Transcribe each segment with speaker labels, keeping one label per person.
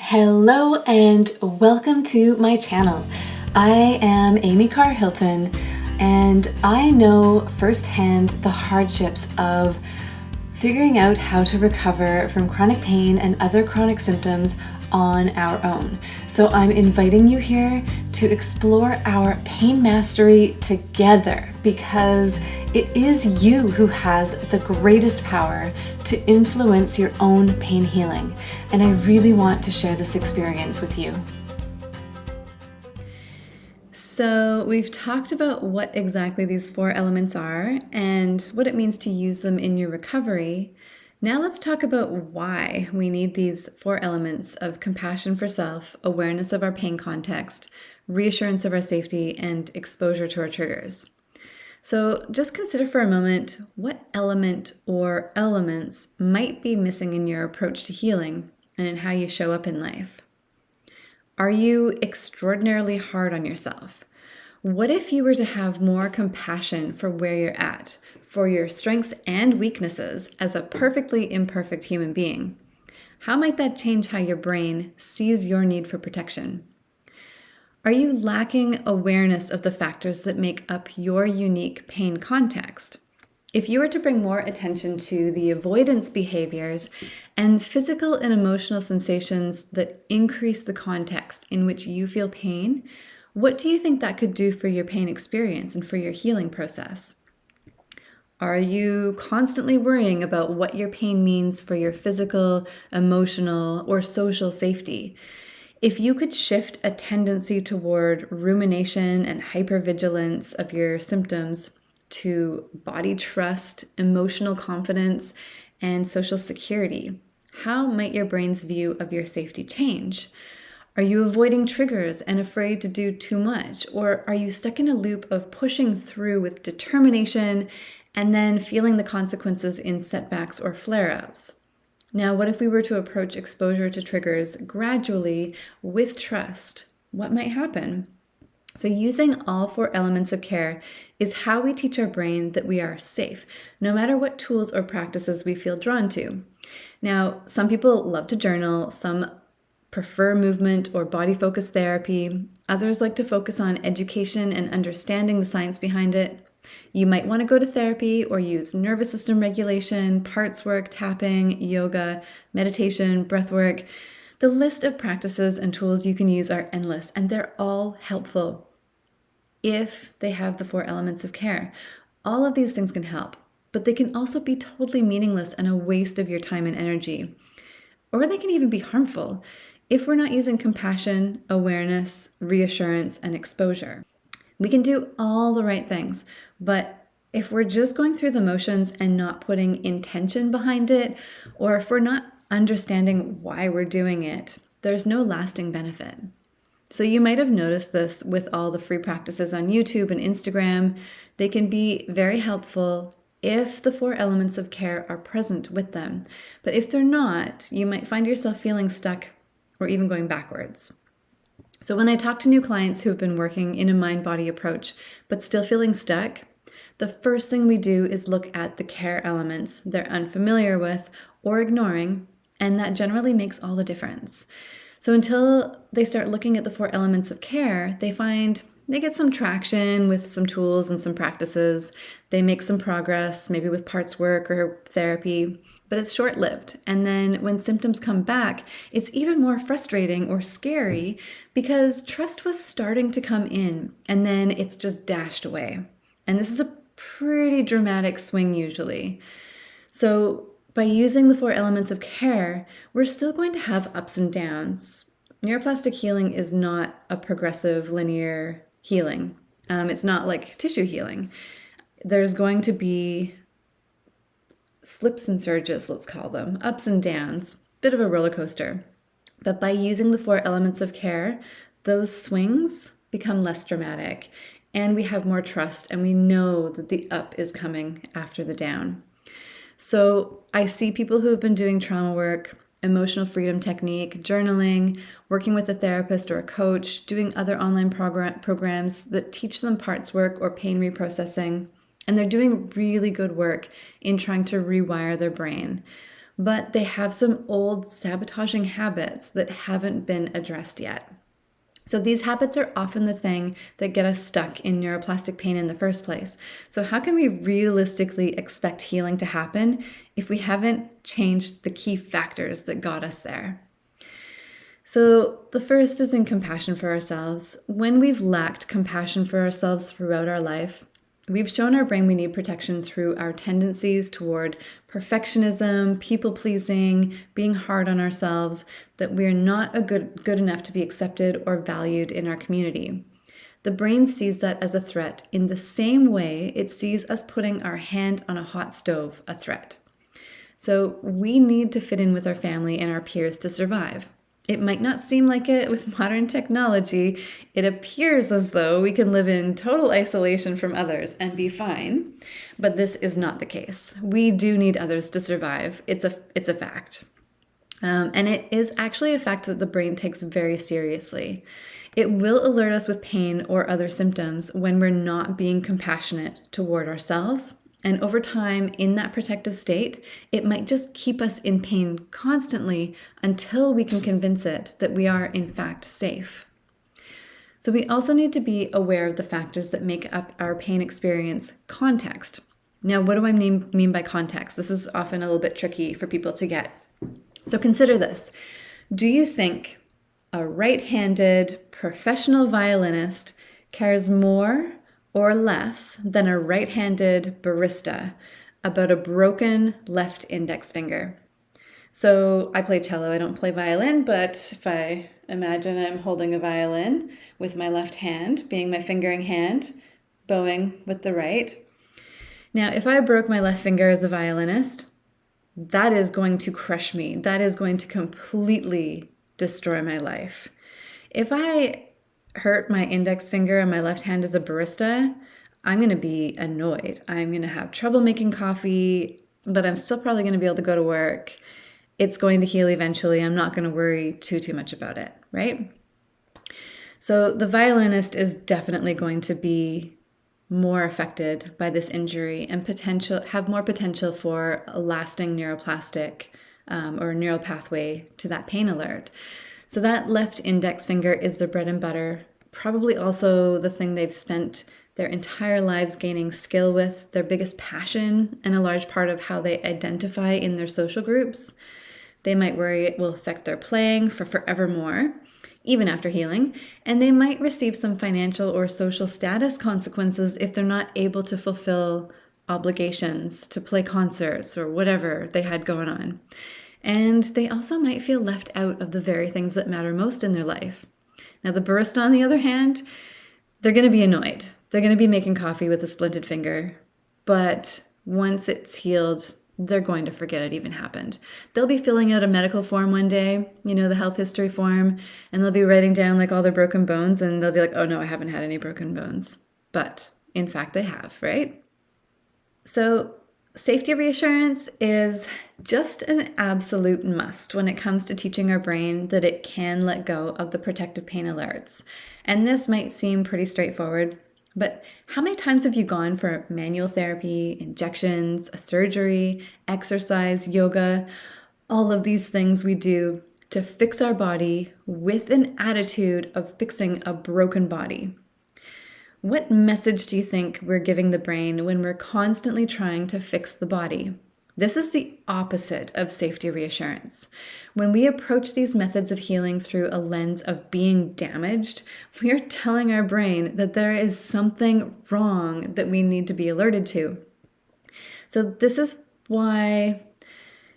Speaker 1: Hello and welcome to my channel. I am Amy Carr Hilton and I know firsthand the hardships of figuring out how to recover from chronic pain and other chronic symptoms on our own. So I'm inviting you here to explore our pain mastery together because it is you who has the greatest power to influence your own pain healing. And I really want to share this experience with you. So we've talked about what exactly these 4 elements are and what it means to use them in your recovery. Now let's talk about why we need these 4 elements of compassion for self, awareness of our pain context, reassurance of our safety, and exposure to our triggers. So just consider for a moment what element or elements might be missing in your approach to healing and in how you show up in life. Are you extraordinarily hard on yourself? What if you were to have more compassion for where you're at, for your strengths and weaknesses as a perfectly imperfect human being? How might that change how your brain sees your need for protection? Are you lacking awareness of the factors that make up your unique pain context? If you were to bring more attention to the avoidance behaviors and physical and emotional sensations that increase the context in which you feel pain, what do you think that could do for your pain experience and for your healing process? Are you constantly worrying about what your pain means for your physical, emotional, or social safety? If you could shift a tendency toward rumination and hypervigilance of your symptoms to body trust, emotional confidence, and social security, how might your brain's view of your safety change? Are you avoiding triggers and afraid to do too much? Or are you stuck in a loop of pushing through with determination and then feeling the consequences in setbacks or flare-ups? Now, what if we were to approach exposure to triggers gradually with trust? What might happen? So using all 4 elements of care is how we teach our brain that we are safe, no matter what tools or practices we feel drawn to. Now, some people love to journal, some prefer movement or body-focused therapy. Others like to focus on education and understanding the science behind it. You might want to go to therapy or use nervous system regulation, parts work, tapping, yoga, meditation, breath work. The list of practices and tools you can use are endless, and they're all helpful if they have the 4 elements of care. All of these things can help, but they can also be totally meaningless and a waste of your time and energy. Or they can even be harmful if we're not using compassion, awareness, reassurance, and exposure. We can do all the right things, but if we're just going through the motions and not putting intention behind it, or if we're not understanding why we're doing it, there's no lasting benefit. So you might have noticed this with all the free practices on YouTube and Instagram. They can be very helpful if the 4 elements of care are present with them. But if they're not, you might find yourself feeling stuck or even going backwards. So when I talk to new clients who have been working in a mind-body approach but still feeling stuck, the first thing we do is look at the care elements they're unfamiliar with or ignoring, and that generally makes all the difference. So until they start looking at the 4 elements of care, they find they get some traction with some tools and some practices. They make some progress, maybe with parts work or therapy, but it's short-lived. And then when symptoms come back, it's even more frustrating or scary because trust was starting to come in and then it's just dashed away. And this is a pretty dramatic swing usually. So by using the 4 elements of care, we're still going to have ups and downs. Neuroplastic healing is not a progressive linear healing. It's not like tissue healing. There's going to be slips and surges, let's call them, ups and downs, bit of a roller coaster. But by using the 4 elements of care, those swings become less dramatic and we have more trust and we know that the up is coming after the down. So I see people who have been doing trauma work, emotional freedom technique, journaling, working with a therapist or a coach, doing other online programs that teach them parts work or pain reprocessing. And they're doing really good work in trying to rewire their brain. but they have some old sabotaging habits that haven't been addressed yet. So these habits are often the thing that get us stuck in neuroplastic pain in the first place. So how can we realistically expect healing to happen if we haven't changed the key factors that got us there? So the first is in compassion for ourselves. When we've lacked compassion for ourselves throughout our life, we've shown our brain we need protection through our tendencies toward perfectionism, people-pleasing, being hard on ourselves, that we're not good enough to be accepted or valued in our community. The brain sees that as a threat in the same way it sees us putting our hand on a hot stove a threat. So we need to fit in with our family and our peers to survive. It might not seem like it with modern technology. It appears as though we can live in total isolation from others and be fine, but this is not the case. We do need others to survive. It's a fact. And it is actually a fact that the brain takes very seriously. It will alert us with pain or other symptoms when we're not being compassionate toward ourselves. And over time, in that protective state, it might just keep us in pain constantly until we can convince it that we are, in fact, safe. So we also need to be aware of the factors that make up our pain experience context. Now, what do I mean by context? This is often a little bit tricky for people to get. So consider this. Do you think a right-handed professional violinist cares more or less than a right-handed barista about a broken left index finger? So I play cello, I don't play violin, but if I imagine I'm holding a violin with my left hand being my fingering hand, bowing with the right. Now, if I broke my left finger as a violinist, that is going to crush me. That is going to completely destroy my life. If I hurt my index finger and my left hand as a barista, I'm going to be annoyed. I'm going to have trouble making coffee, but I'm still probably going to be able to go to work. It's going to heal eventually. I'm not going to worry too much about it, right? So the violinist is definitely going to be more affected by this injury and have more potential for a lasting neuroplastic or neural pathway to that pain alert. So that left index finger is their bread and butter, probably also the thing they've spent their entire lives gaining skill with, their biggest passion, and a large part of how they identify in their social groups. They might worry it will affect their playing for forevermore, even after healing, and they might receive some financial or social status consequences if they're not able to fulfill obligations to play concerts or whatever they had going on. And they also might feel left out of the very things that matter most in their life. Now, the barista, on the other hand, they're going to be annoyed. They're going to be making coffee with a splinted finger. But once it's healed, they're going to forget it even happened. They'll be filling out a medical form one day, the health history form, and they'll be writing down like all their broken bones, and they'll be like, oh no, I haven't had any broken bones. But in fact, they have, right? So safety reassurance is just an absolute must when it comes to teaching our brain that it can let go of the protective pain alerts. And this might seem pretty straightforward, but how many times have you gone for manual therapy, injections, a surgery, exercise, yoga, all of these things we do to fix our body with an attitude of fixing a broken body? What message do you think we're giving the brain when we're constantly trying to fix the body? This is the opposite of safety reassurance. When we approach these methods of healing through a lens of being damaged, we are telling our brain that there is something wrong that we need to be alerted to. So this is why,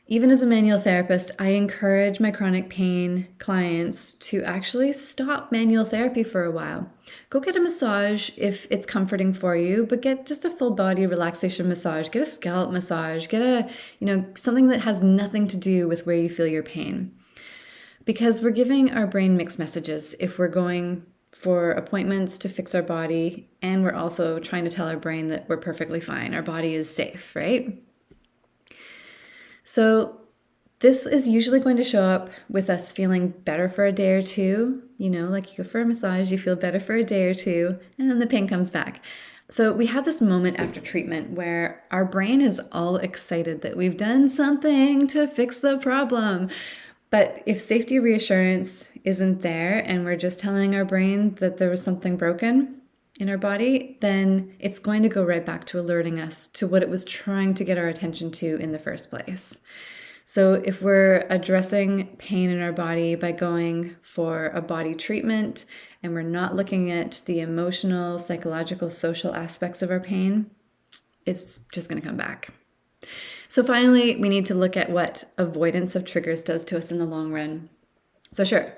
Speaker 1: even as a manual therapist, I encourage my chronic pain clients to actually stop manual therapy for a while. Go get a massage if it's comforting for you, but get just a full body relaxation massage. Get a scalp massage. Get something that has nothing to do with where you feel your pain. Because we're giving our brain mixed messages if we're going for appointments to fix our body, and we're also trying to tell our brain that we're perfectly fine. Our body is safe, right? So this is usually going to show up with us feeling better for a day or two. Like you go for a massage, you feel better for a day or two, and then the pain comes back. So we have this moment after treatment where our brain is all excited that we've done something to fix the problem. But if safety reassurance isn't there and we're just telling our brain that there was something broken in our body, then it's going to go right back to alerting us to what it was trying to get our attention to in the first place. So if we're addressing pain in our body by going for a body treatment and we're not looking at the emotional, psychological, social aspects of our pain, it's just going to come back. So finally, we need to look at what avoidance of triggers does to us in the long run. So sure,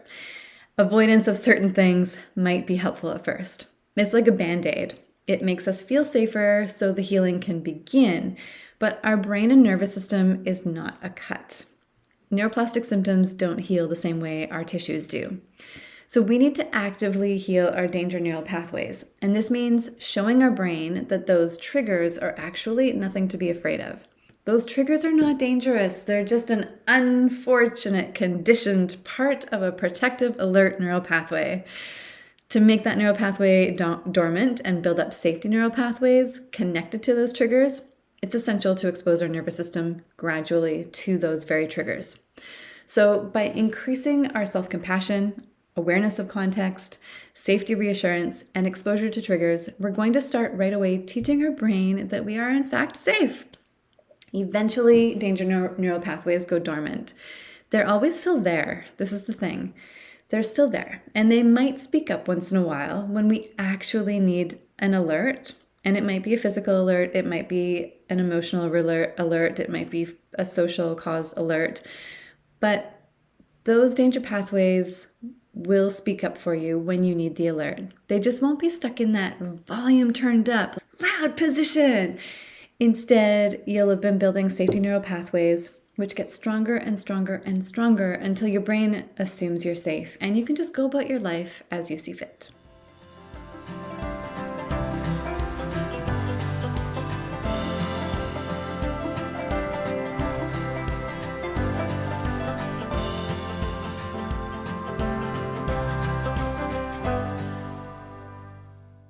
Speaker 1: avoidance of certain things might be helpful at first. It's like a Band-Aid. It makes us feel safer so the healing can begin, but our brain and nervous system is not a cut. Neuroplastic symptoms don't heal the same way our tissues do. So we need to actively heal our danger neural pathways, and this means showing our brain that those triggers are actually nothing to be afraid of. Those triggers are not dangerous. They're just an unfortunate conditioned part of a protective alert neural pathway. To make that neural pathway dormant and build up safety neural pathways connected to those triggers, it's essential to expose our nervous system gradually to those very triggers. So by increasing our self-compassion, awareness of context, safety reassurance, and exposure to triggers, we're going to start right away teaching our brain that we are in fact safe. Eventually, danger neural pathways go dormant. They're always still there. This is the thing. They're still there, and they might speak up once in a while when we actually need an alert. And it might be a physical alert, it might be an emotional alert, it might be a social cause alert. But those danger pathways will speak up for you when you need the alert. They just won't be stuck in that volume turned up, loud position. Instead, you'll have been building safety neural pathways which get stronger and stronger and stronger until your brain assumes you're safe and you can just go about your life as you see fit.